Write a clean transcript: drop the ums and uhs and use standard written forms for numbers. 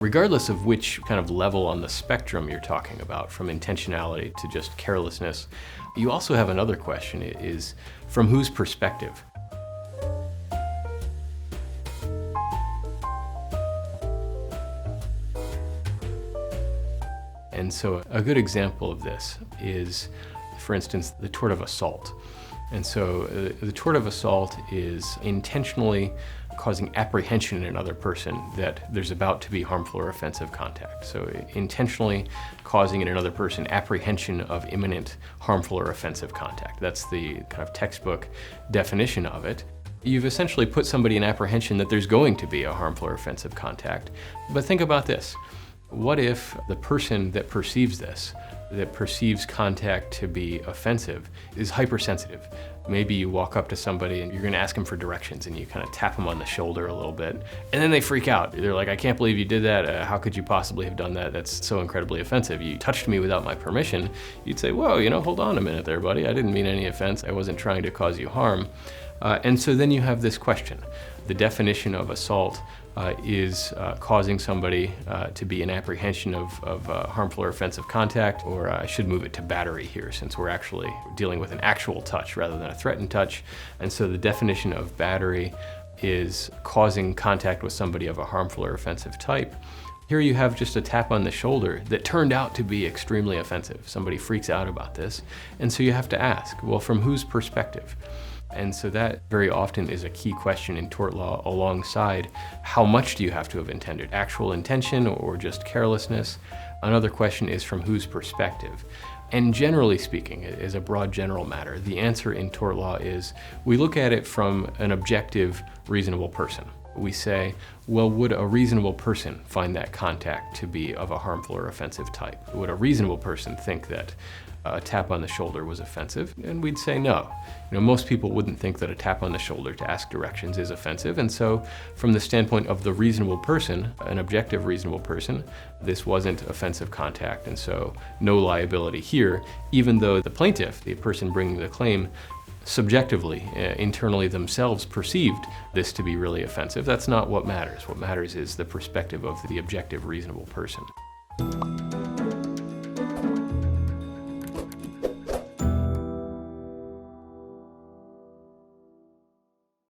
Regardless of which kind of level on the spectrum you're talking about, from intentionality to just carelessness, you also have another question, is from whose perspective? And so a good example of this is, for instance, the tort of assault. And so the tort of assault is intentionally causing apprehension in another person that there's about to be harmful or offensive contact. So intentionally causing in another person apprehension of imminent harmful or offensive contact. That's the kind of textbook definition of it. You've essentially put somebody in apprehension that there's going to be a harmful or offensive contact. But think about this. What if the person that perceives this, that perceives contact to be offensive, is hypersensitive? Maybe you walk up to somebody and you're gonna ask them for directions and you kind of tap them on the shoulder a little bit, and then they freak out. They're like, I can't believe you did that. How could you possibly have done that? That's so incredibly offensive. You touched me without my permission. You'd say, whoa, hold on a minute there, buddy. I didn't mean any offense. I wasn't trying to cause you harm. And so then you have this question. The definition of assault is causing somebody to be in apprehension of harmful or offensive contact, or I should move it to battery here since we're actually dealing with an actual touch rather than a threatened touch. And so the definition of battery is causing contact with somebody of a harmful or offensive type. Here you have just a tap on the shoulder that turned out to be extremely offensive. Somebody freaks out about this. And so you have to ask, well, from whose perspective? And so that very often is a key question in tort law, alongside how much do you have to have intended? Actual intention or just carelessness? Another question is from whose perspective? And generally speaking, as a broad general matter, the answer in tort law is we look at it from an objective, reasonable person. We say, well, would a reasonable person find that contact to be of a harmful or offensive type? Would a reasonable person think that a tap on the shoulder was offensive? And we'd say no. Most people wouldn't think that a tap on the shoulder to ask directions is offensive. And so from the standpoint of the reasonable person, an objective reasonable person, this wasn't offensive contact. And so no liability here, even though the plaintiff, the person bringing the claim, subjectively, internally themselves perceived this to be really offensive. That's not what matters. What matters is the perspective of the objective reasonable person.